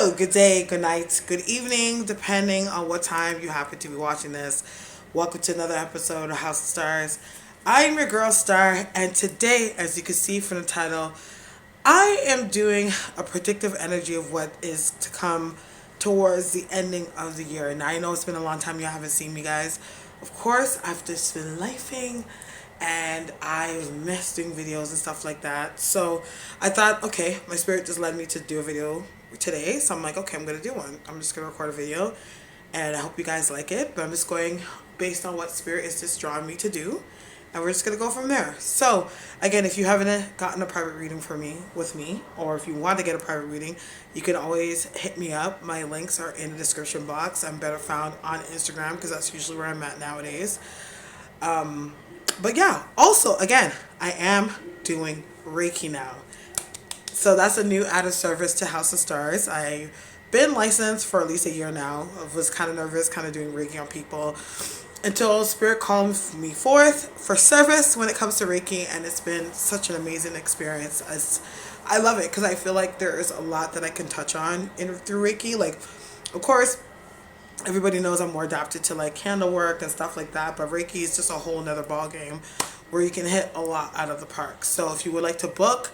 Hello, good day, good night, good evening, depending on what time you happen to be watching this. Welcome to another episode of House of Stars. I'm your girl Star, and today, as you can see from the title, I am doing a predictive energy of what is to come towards the ending of the year. Now, I know it's been a long time you haven't seen me, guys. Of course, I've just been lifing and I miss doing videos and stuff like that. So I thought, okay, my spirit just led me to do a video today. So I'm like, okay, I'm going to do one. I'm just going to record a video and I hope you guys like it. But I'm just going based on what spirit is just drawing me to do. And we're just going to go from there. So again, if you haven't gotten a private reading for me, with me, or if you want to get a private reading, you can always hit me up. My links are in the description box. I'm better found on Instagram because that's usually where I'm at nowadays. But yeah, also, again, I am doing Reiki now. So that's a new added service to House of Stars. I've been licensed for at least a year now. I was kind of nervous, kind of doing Reiki on people until Spirit called me forth for service when it comes to Reiki, and it's been such an amazing experience. I love it because I feel like there is a lot that I can touch on through Reiki. Like, of course, everybody knows I'm more adapted to like candle work and stuff like that, but Reiki is just a whole nother ball game where you can hit a lot out of the park. So if you would like to book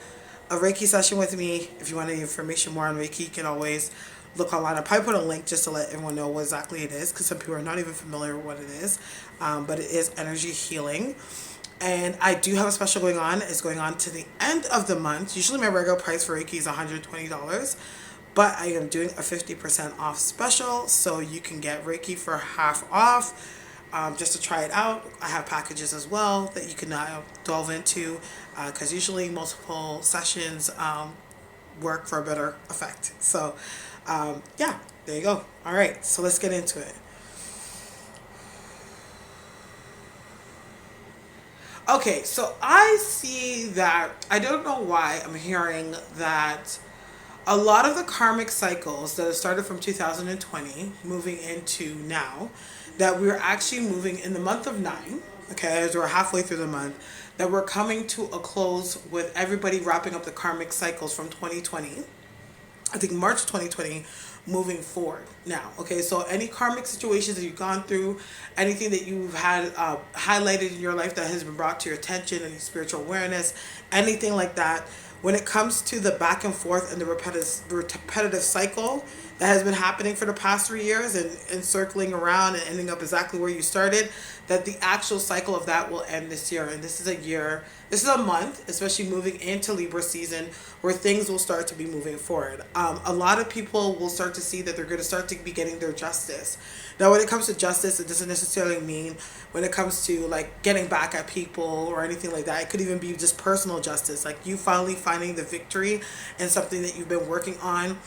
a Reiki session with me, if you want any information more on Reiki, you can always look online. I'll probably put a link just to let everyone know what exactly it is, because some people are not even familiar with what it is. But it is energy healing. And I do have a special going on. It's going on to the end of the month. Usually my regular price for Reiki is $120. But I am doing a 50% off special, so you can get Reiki for half off, just to try it out. I have packages as well that you can delve into, because usually multiple sessions work for a better effect. So yeah, there you go. All right, so let's get into it. Okay, so I see that, I don't know why I'm hearing that a lot of the karmic cycles that have started from 2020 moving into now, that we're actually moving in the month of 9, okay, as we're halfway through the month, that we're coming to a close with everybody wrapping up the karmic cycles from 2020. I think March 2020 moving forward now. Okay, so any karmic situations that you've gone through, anything that you've had highlighted in your life that has been brought to your attention, any spiritual awareness, anything like that, when it comes to the back and forth and the repetitive cycle that has been happening for the past 3 years and circling around and ending up exactly where you started, that the actual cycle of that will end this year. And this is a year, this is a month, especially moving into Libra season, where things will start to be moving forward. A lot of people will start to see that they're going to start to be getting their justice. Now, when it comes to justice, it doesn't necessarily mean when it comes to like getting back at people or anything like that. It could even be just personal justice, like you finally finding the victory in something that you've been working on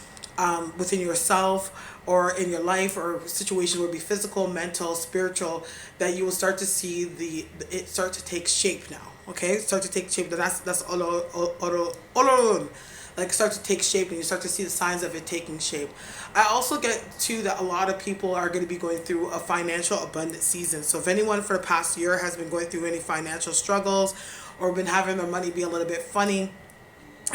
within yourself or in your life, or situations where it be physical, mental, spiritual, that you will start to see it start to take shape now. Okay, start to take shape. That's all. Like start to take shape, and you start to see the signs of it taking shape. I also get too that a lot of people are going to be going through a financial abundant season. So if anyone for the past year has been going through any financial struggles or been having their money be a little bit funny,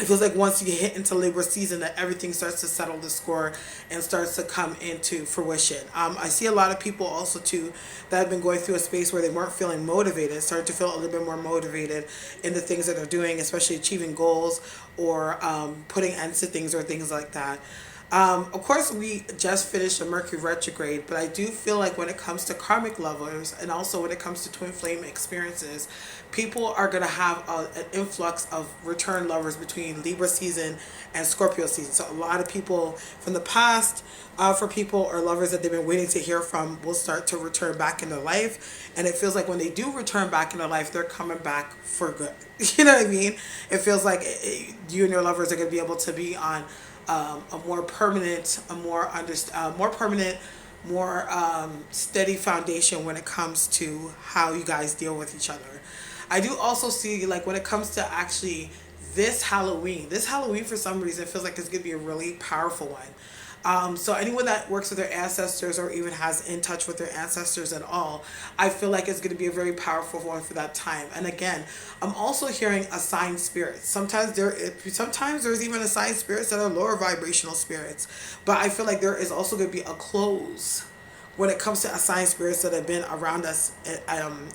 it feels like once you hit into Libra season that everything starts to settle the score and starts to come into fruition. I see a lot of people also too that have been going through a space where they weren't feeling motivated, start to feel a little bit more motivated in the things that they're doing, especially achieving goals or putting ends to things or things like that. Of course, we just finished a Mercury retrograde, but I do feel like when it comes to karmic lovers and also when it comes to twin flame experiences, people are going to have an influx of return lovers between Libra season and Scorpio season. So a lot of people from the past, for people or lovers that they've been waiting to hear from, will start to return back in their life. And it feels like when they do return back in their life, they're coming back for good. You know what I mean? It feels like you and your lovers are going to be able to be on a more permanent, more steady foundation when it comes to how you guys deal with each other. I do also see, like, when it comes to actually this Halloween for some reason feels like it's gonna be a really powerful one. So anyone that works with their ancestors or even has in touch with their ancestors at all, I feel like it's going to be a very powerful one for that time. And again, I'm also hearing assigned spirits. Sometimes there's even assigned spirits that are lower vibrational spirits, but I feel like there is also going to be a close when it comes to assigned spirits that have been around us,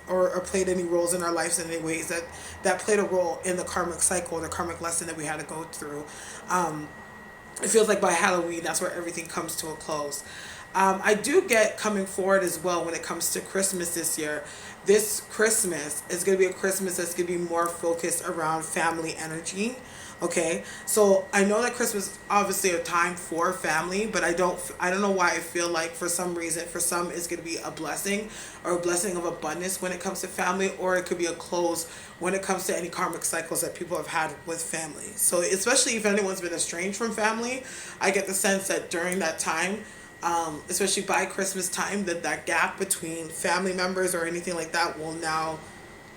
or played any roles in our lives in any ways that played a role in the karmic cycle, the karmic lesson that we had to go through. It feels like by Halloween, that's where everything comes to a close. I do get coming forward as well when it comes to Christmas this year. This Christmas is going to be a Christmas that's going to be more focused around family energy. Okay, so I know that Christmas is obviously a time for family, but I don't know why I feel like for some reason, for some it's going to be a blessing or a blessing of abundance when it comes to family, or it could be a close when it comes to any karmic cycles that people have had with family. So especially if anyone's been estranged from family, I get the sense that during that time, especially by Christmas time, that gap between family members or anything like that will now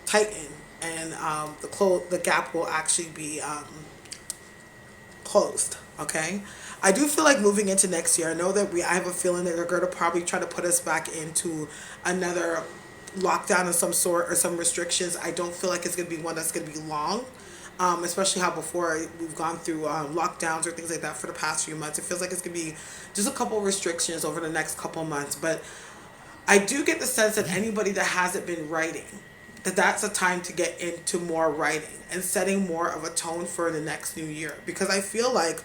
tighten, and the gap will actually be closed. Okay, I do feel like moving into next year, I know that I have a feeling that they're going to probably try to put us back into another lockdown of some sort or some restrictions. I don't feel like it's going to be one that's going to be long. Especially how before we've gone through lockdowns or things like that for the past few months. It feels like it's going to be just a couple restrictions over the next couple months. But I do get the sense that anybody that hasn't been writing, that's a time to get into more writing and setting more of a tone for the next new year. Because I feel like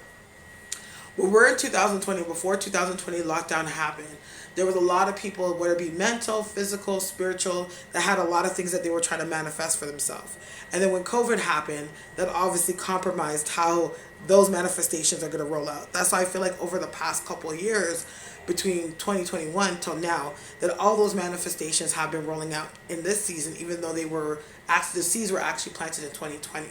when we're in 2020, before 2020 lockdown happened, there was a lot of people, whether it be mental, physical, spiritual, that had a lot of things that they were trying to manifest for themselves. And then when COVID happened, that obviously compromised how those manifestations are going to roll out. That's why I feel like over the past couple of years, between 2021 till now, that all those manifestations have been rolling out in this season, even though the seeds were actually planted in 2020.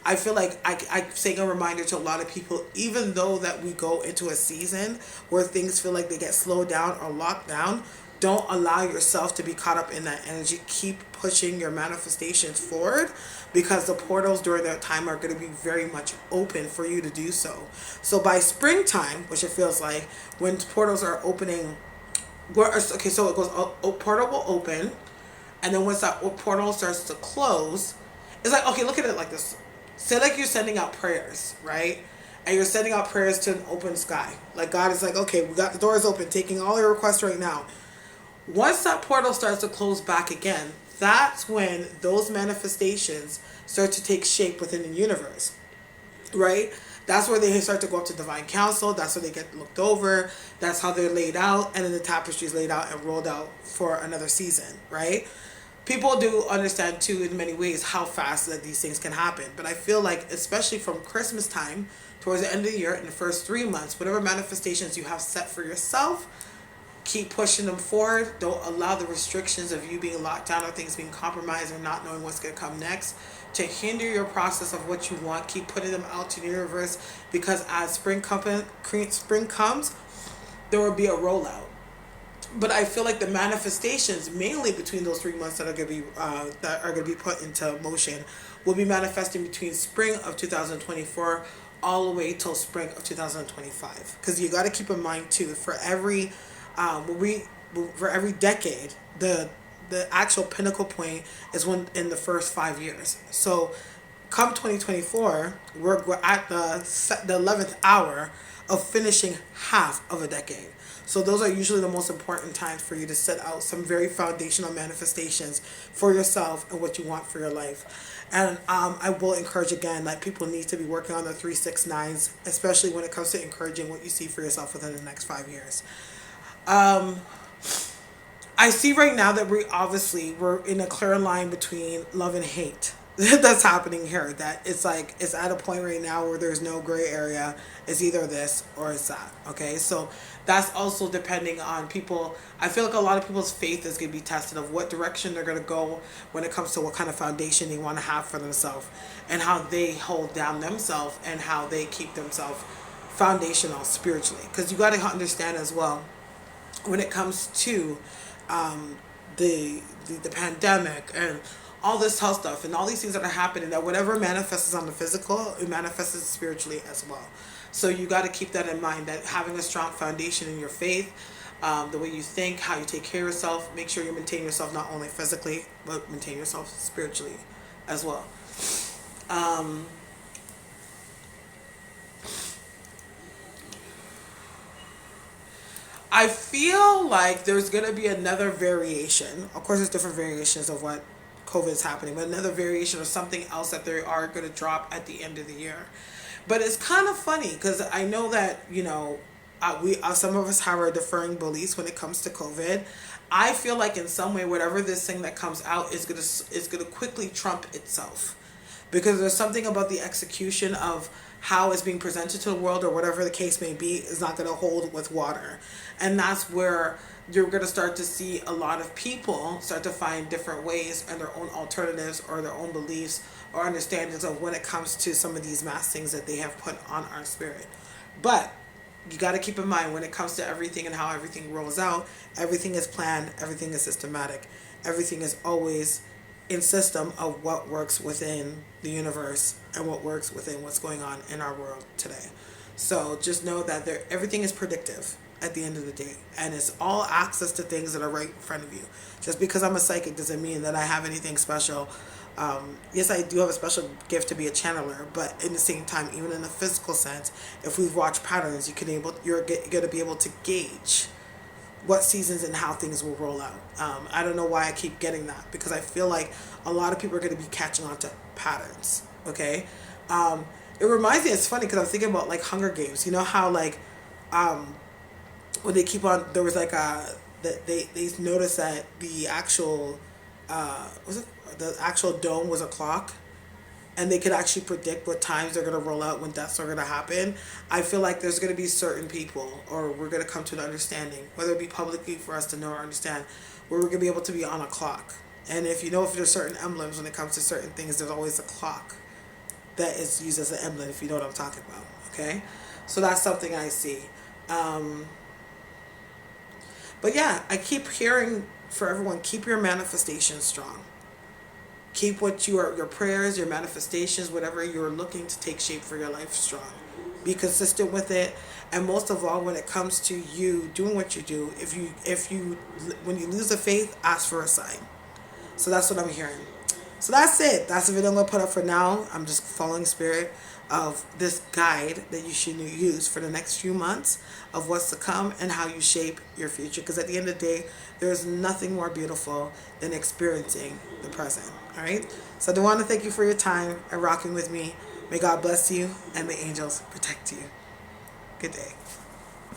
I feel like I'm saying a reminder to a lot of people, even though that we go into a season where things feel like they get slowed down or locked down, don't allow yourself to be caught up in that energy. Keep pushing your manifestations forward, because the portals during that time are going to be very much open for you to do so. So by springtime, which it feels like, when portals are opening, so it goes, portal will open, and then once that portal starts to close, it's like, okay, look at it like this. Say like you're sending out prayers, right? And you're sending out prayers to an open sky. Like God is like, okay, we got the doors open, taking all your requests right now. Once that portal starts to close back again, that's when those manifestations start to take shape within the universe, right? That's where they start to go up to divine council. That's where they get looked over. That's how they're laid out. And then the tapestry is laid out and rolled out for another season, right? People do understand too in many ways how fast that these things can happen. But I feel like, especially from Christmas time towards the end of the year, in the first 3 months, whatever manifestations you have set for yourself, keep pushing them forward. Don't allow the restrictions of you being locked down or things being compromised or not knowing what's going to come next to hinder your process of what you want. Keep putting them out to the universe, because as spring comes, there will be a rollout. But I feel like the manifestations, mainly between those 3 months that are going to be put into motion, will be manifesting between spring of 2024 all the way till spring of 2025. Because you got to keep in mind too, for every decade, the actual pinnacle point is when in the first 5 years. So come 2024, we're at the 11th hour of finishing half of a decade. So those are usually the most important times for you to set out some very foundational manifestations for yourself and what you want for your life. And I will encourage again, like, people need to be working on the 369s, especially when it comes to encouraging what you see for yourself within the next 5 years. I see right now that we're in a clear line between love and hate. That's happening here. That it's like, it's at a point right now where there's no gray area. It's either this or it's that. Okay, so that's also depending on people. I feel like a lot of people's faith is going to be tested of what direction they're going to go when it comes to what kind of foundation they want to have for themselves, and how they hold down themselves and how they keep themselves foundational spiritually. Because you got to understand as well, when it comes to the pandemic and all this health stuff and all these things that are happening, that whatever manifests on the physical, it manifests spiritually as well. So you got to keep that in mind, that having a strong foundation in your faith, the way you think, how you take care of yourself, make sure you maintain yourself not only physically, but maintain yourself spiritually as well. I feel like there's going to be another variation. Of course, there's different variations of what COVID is happening, but another variation of something else that they are going to drop at the end of the year. But it's kind of funny because I know that, we some of us have our differing beliefs when it comes to COVID. I feel like in some way, whatever this thing that comes out is gonna quickly trump itself, because there's something about the execution of how it's being presented to the world, or whatever the case may be, is not going to hold with water. And that's where you're going to start to see a lot of people start to find different ways and their own alternatives or their own beliefs or understandings of when it comes to some of these mass things that they have put on our spirit. But you got to keep in mind, when it comes to everything and how everything rolls out, everything is planned, everything is systematic, everything is always in system of what works within the universe and what works within what's going on in our world today. So just know that everything is predictive at the end of the day, and it's all access to things that are right in front of you. Just because I'm a psychic doesn't mean that I have anything special. Yes, I do have a special gift to be a channeler, but in the same time, even in a physical sense, if we've watched patterns, you're going to be able to gauge what seasons and how things will roll out. I don't know why I keep getting that, because I feel like a lot of people are going to be catching on to patterns. Okay. It reminds me, it's funny because I'm thinking about like Hunger Games. You know how like when they keep on, there was like they noticed that the actual the actual dome was a clock, and they could actually predict what times they're going to roll out, when deaths are going to happen. I feel like there's going to be certain people, or we're going to come to an understanding, whether it be publicly for us to know or understand, where we're going to be able to be on a clock. And if there's certain emblems when it comes to certain things, there's always a clock that is used as an emblem, if you know what I'm talking about. Okay? So that's something I see. But yeah, I keep hearing for everyone, keep your manifestation strong. Keep your prayers, your manifestations, whatever you're looking to take shape for your life, strong. Be consistent with it, and most of all, when it comes to you doing what you do, when you lose the faith, ask for a sign. So that's what I'm hearing. So that's it. That's the video I'm going to put up for now. I'm just following spirit of this guide that you should use for the next few months of what's to come and how you shape your future. Because at the end of the day, there's nothing more beautiful than experiencing the present. All right? So I do want to thank you for your time and rocking with me. May God bless you and may angels protect you. Good day.